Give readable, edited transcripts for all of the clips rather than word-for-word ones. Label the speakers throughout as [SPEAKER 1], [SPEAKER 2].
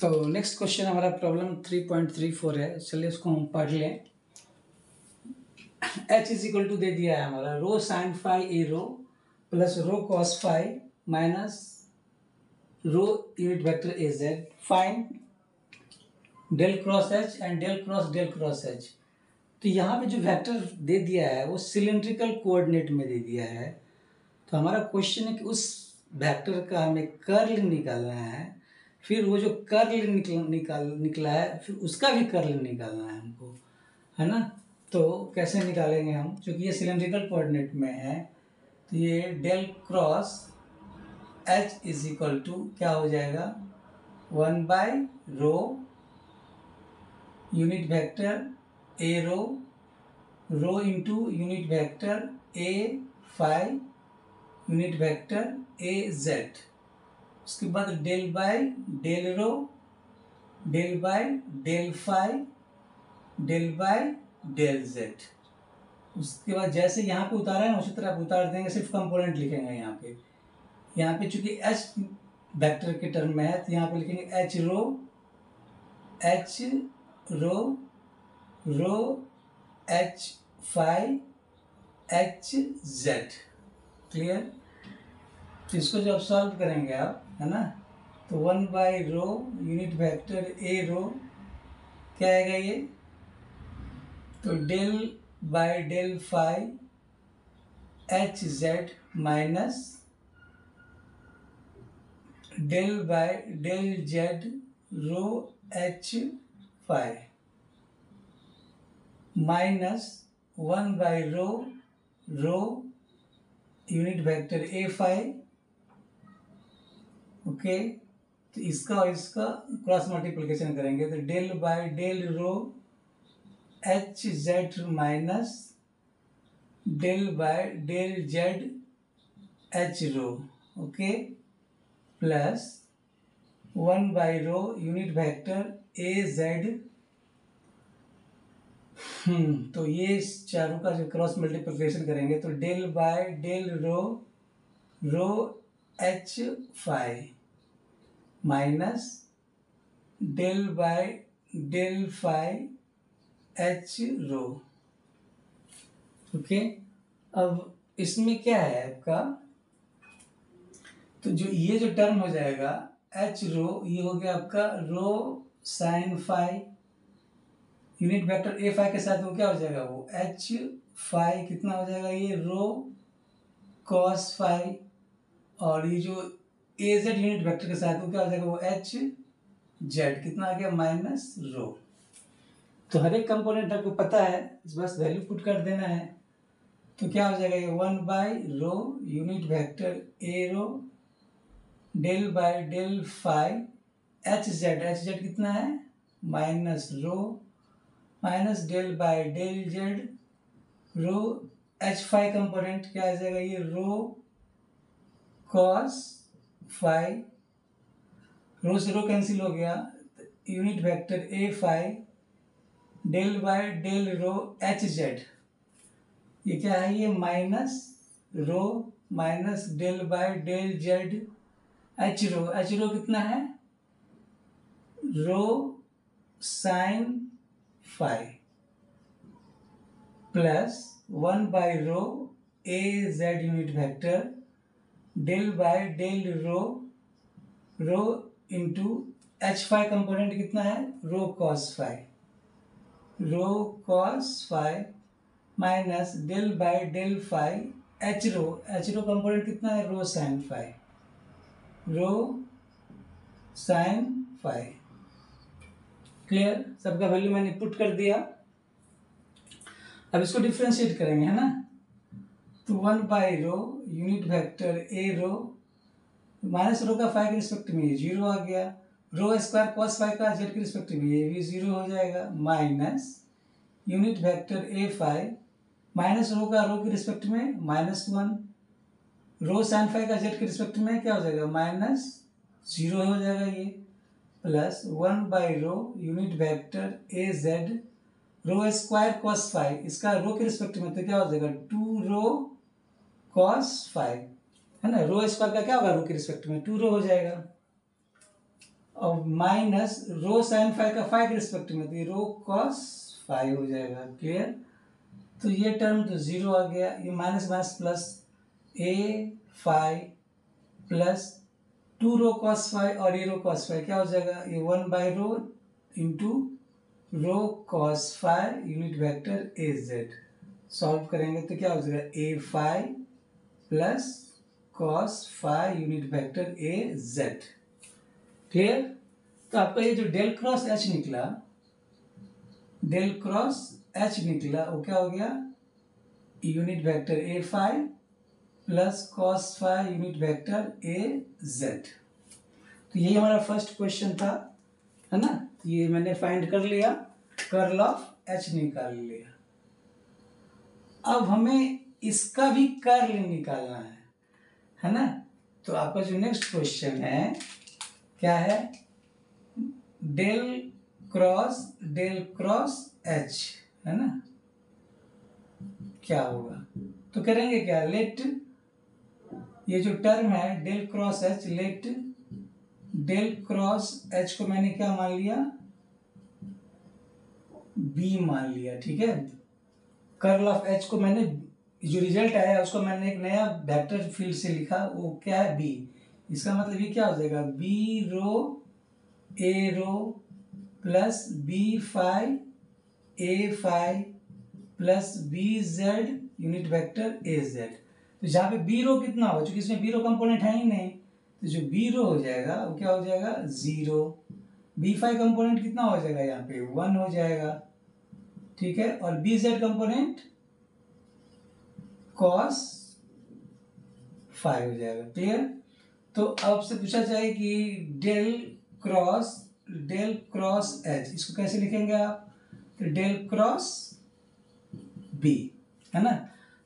[SPEAKER 1] तो next question हमारा problem 3.34 है। चलिए इसको हम पढ़ लें। h इज इक्वल टू दे दिया है हमारा rho sine phi a rho plus rho cos phi minus rho unit vector a z. Find del cross h and del cross h. तो यहाँ पे जो वेक्टर दे दिया है वो सिलेंड्रिकल कोऑर्डिनेट में दे दिया है। तो हमारा क्वेश्चन है कि उस वेक्टर का हमें कर्ल निकालना है, फिर वो जो कर्ल निकला है फिर उसका भी कर्ल निकालना है हमको, है ना। तो कैसे निकालेंगे हम, क्योंकि ये सिलेंड्रिकल कोऑर्डिनेट में है। तो ये del cross H is equal to क्या हो जाएगा, 1/रो unit vector a rho into unit vector a phi unit vector a z. उसके बाद del by del rho del by del phi del by del z. उसके बाद जैसे यहाँ पे उतारा है ना उसी तरह आप उतार देंगे, सिर्फ कंपोनेंट लिखेंगे यहाँ पे चूंकि एच वेक्टर के टर्म में है तो यहाँ पे लिखेंगे H rho rho H phi H z. Clear. तो इसको जब सॉल्व करेंगे आप, है ना, तो 1/रो यूनिट वेक्टर ए रो क्या आएगा ये, तो del by del phi H z minus del by del z rho H phi minus 1/रो unit vector a phi. Okay, तो इसका और इसका क्रॉस मल्टीप्लिकेशन करेंगे तो del by del rho H z minus del by del z H rho. Okay, plus 1/रो unit vector a z. तो ये इस चारों का जो क्रॉस मल्टीप्लिकेशन करेंगे तो del by del rho H phi minus del by del phi H rho. Okay, अब इसमें क्या है आपका, तो जो ये जो टर्म हो जाएगा एच रो, ये हो गया आपका rho sine phi unit vector a phi के साथ वो क्या हो जाएगा, वो एच फाई कितना हो जाएगा, ये रो कॉस फाई, और ये जो ए जेड यूनिट वेक्टर के साथ वो क्या हो जाएगा, वो एच जेड कितना आ गया माइनस रो। तो हर एक कंपोनेंट आपको पता है, बस वैल्यू पुट कर देना है। तो क्या हो जाएगा, ये 1/रो unit vector a rho del by del phi H z कितना है minus rho minus del by del z rho H phi component क्या आ जाएगा, ये रो कॉस फाई, रो से रो कैंसिल हो गया, unit vector a phi del by del rho H z, ये क्या है, ये minus rho minus del by del z H rho कितना है, रो साइन फाई प्लस 1/रो a z unit vector del by del rho into H phi component कितना है, rho cos phi minus del by del phi H rho component कितना है, rho sine phi. Clear, सबका value मैंने put कर दिया। अब इसको डिफ्रेंशिएट करेंगे, है ना। तो 1/रो unit vector a rho minus rho का फाई के रिस्पेक्ट में ये 0 आ गया, रो स्क्वायर कॉस फाई का जेड के रिस्पेक्ट में ये भी 0 हो जाएगा, minus unit vector a phi minus rho का रो के रिस्पेक्ट में -1, रो साइन फाई का जेड के रिस्पेक्ट में क्या हो जाएगा -0 हो जाएगा ये, प्लस 1/रो unit vector a z row square cos phi, इसका रो के रिस्पेक्ट में तो क्या हो जाएगा 2रो कॉस फाई, है ना। रो स्क्वायर का क्या होगा रो के रिस्पेक्ट में 2रो हो जाएगा। और माइनस रो साइन फाइव का फाइव के रिस्पेक्ट में, तो ये रो कॉस फाइव हो जाएगा। क्लियर? तो ये टर्म तो जीरो आ गया, ये minus minus plus a phi plus two rho cos phi और ये रो कॉस फाइव क्या हो जाएगा, ये one by rho into rho cos phi unit vector a z. Solve करेंगे तो क्या हो जाएगा, a phi plus cos phi unit vector a z. Clear? तो आपका ये जो डेल क्रॉस एच निकला, डेल क्रॉस एच निकला, वो क्या हो गया, unit vector a phi plus cos phi unit vector a z. तो यही हमारा फर्स्ट क्वेश्चन था, है ना। ये मैंने फाइंड कर लिया, कर्ल ऑफ एच निकाल लिया। अब हमें इसका भी कर्ल निकालना है ना। तो आपका जो नेक्स्ट क्वेश्चन है क्या है, डेल क्रॉस एच, है ना। क्या होगा, तो करेंगे क्या, लेट ये जो टर्म है del cross h, let del cross h को मैंने क्या मान लिया, बी मान लिया। ठीक है, कर्ल ऑफ एच को मैंने, जो रिजल्ट आया उसको मैंने एक नया वेक्टर फील्ड से लिखा, वो क्या है, बी। इसका मतलब ये क्या हो जाएगा, B rho a rho plus b phi a phi plus b z unit vector a z. तो जहाँ पे बी रो कितना होगा, क्योंकि इसमें बी रो कंपोनेंट है ही नहीं, तो जो बी रो हो जाएगा वो क्या हो जाएगा, जीरो। बी फाइव कंपोनेंट कितना हो जाएगा, यहाँ पे वन हो जाएगा। ठीक है, और b z component cos phi हो जाएगा। क्लियर? तो अब से पूछा जाए कि डेल क्रॉस एच, इसको कैसे लिखेंगे आप, तो डेल क्रॉस बी, है ना।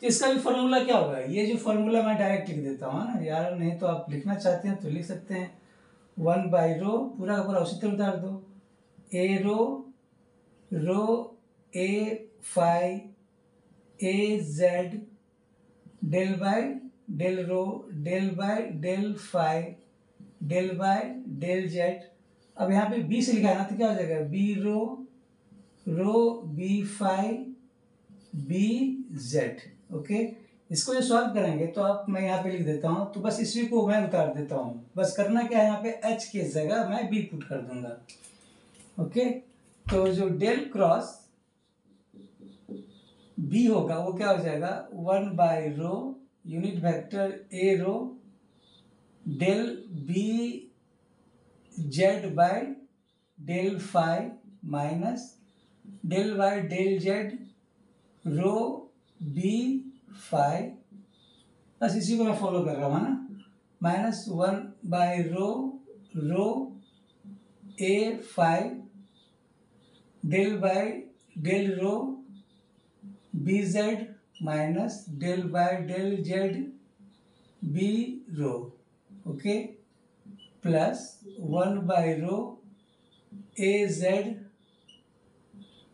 [SPEAKER 1] तो इसका भी फॉर्मूला क्या होगा, ये जो फॉर्मूला मैं डायरेक्ट लिख देता हूँ ना यार, नहीं तो आप लिखना चाहते हैं तो लिख सकते हैं, वन बाई रो पूरा का पूरा उसी तरह उतार दो, a rho a phi a z del by del rho del by del phi del by del z. अब यहाँ पे बी से लिखा है ना, तो क्या हो जाएगा, B rho B phi B z. Okay, इसको जो सॉल्व करेंगे तो आप, मैं यहाँ पे लिख देता हूँ, तो बस इसी को मैं उतार देता हूँ, बस करना क्या है, यहाँ पे एच की जगह मैं बी पुट कर दूंगा। ओके, तो जो डेल क्रॉस बी होगा वो क्या हो जाएगा, one by rho unit vector a rho del b z by del phi minus del by del z rho B phi, बस इसी को मैं फॉलो कर रहा हूँ ना, minus one by rho a phi del by del rho B z minus del by del z B rho. Okay, plus one by rho a z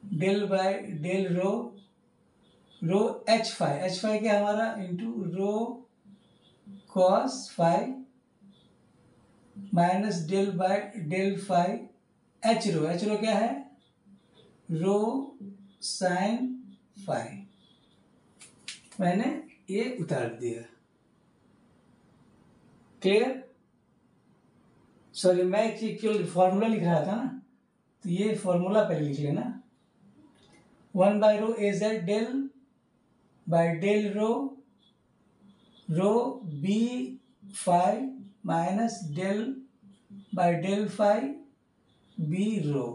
[SPEAKER 1] del by del rho h phi क्या हमारा, into rho cos phi minus del by del phi H rho क्या है, rho sign five. मैंने ये उतार दिया। Clear? Sorry, मैं केवल फॉर्मूला लिख रहा था ना, तो ये फॉर्मूला पहले लिख लेना, one by rho a z del by del rho B phi minus del by del phi B rho.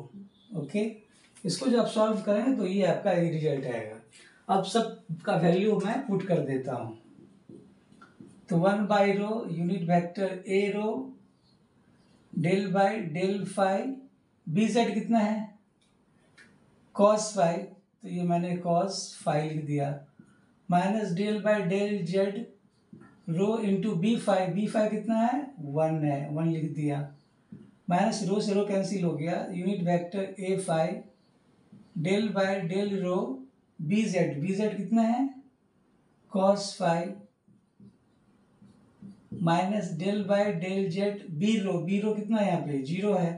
[SPEAKER 1] Okay, इसको जब आप सॉल्व करेंगे तो ये आपका रिजल्ट आएगा। अब सब का वैल्यू मैं पुट कर देता हूँ, तो one by rho unit vector a rho del by del phi B z कितना है, कॉस फाइव, तो ये मैंने कॉस फाइव लिख दिया, minus del by del z rho into B phi कितना है, वन लिख दिया, माइनस रो से रो कैंसिल हो गया, unit vector a phi del by del rho B z कितना है, cos phi minus del by del z B rho कितना यहाँ पे 0 है,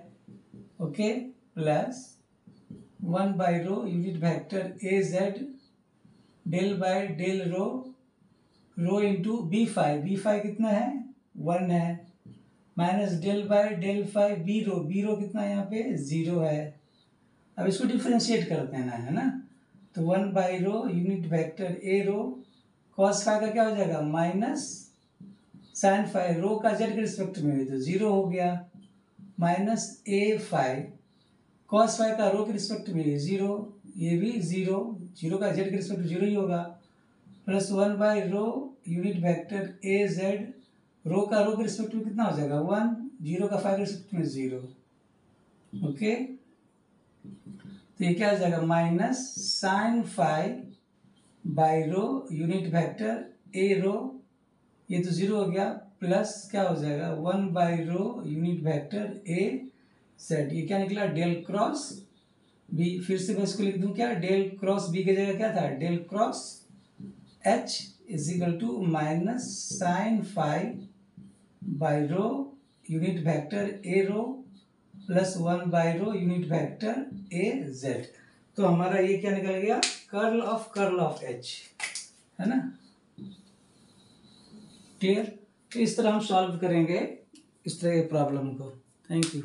[SPEAKER 1] okay, plus 1 by rho unit vector a z del by del rho into B phi कितना है 1 है, minus del by del phi B rho कितना यहाँ पे 0 है। अब इसको डिफ्रेंशिएट करते हैं ना, है ना, तो 1 by rho unit vector a row cos five का क्या हो जाएगा माइनस साइन फाइव, रो का जेड के रिस्पेक्ट में है तो 0 हो गया, माइनस ए फाइव कॉस फाइव का रो के रिस्पेक्ट में 0, ये भी 0 का जेड के रिस्पेक्ट 0 ही होगा, plus 1 by rho unit vector a z rho का रो के रिस्पेक्ट में कितना हो जाएगा 1, 0 का फाइव के रिस्पेक्ट में 0, ओके, तो ये क्या हो जाएगा minus sine phi by rho unit vector a rho, ये तो 0 हो गया, प्लस क्या हो जाएगा 1 by rho unit vector a Z, ये क्या निकला डेल क्रॉस बी, फिर से मैं इसको लिख दूं क्या, डेल क्रॉस बी की जगह क्या था del cross H is equal to minus sine phi by rho unit vector a rho plus 1 by rho unit vector a z. तो हमारा ये क्या निकल गया कर्ल ऑफ एच, है ना, क्लियर। तो इस तरह हम सॉल्व करेंगे इस तरह के प्रॉब्लम को। Thank you.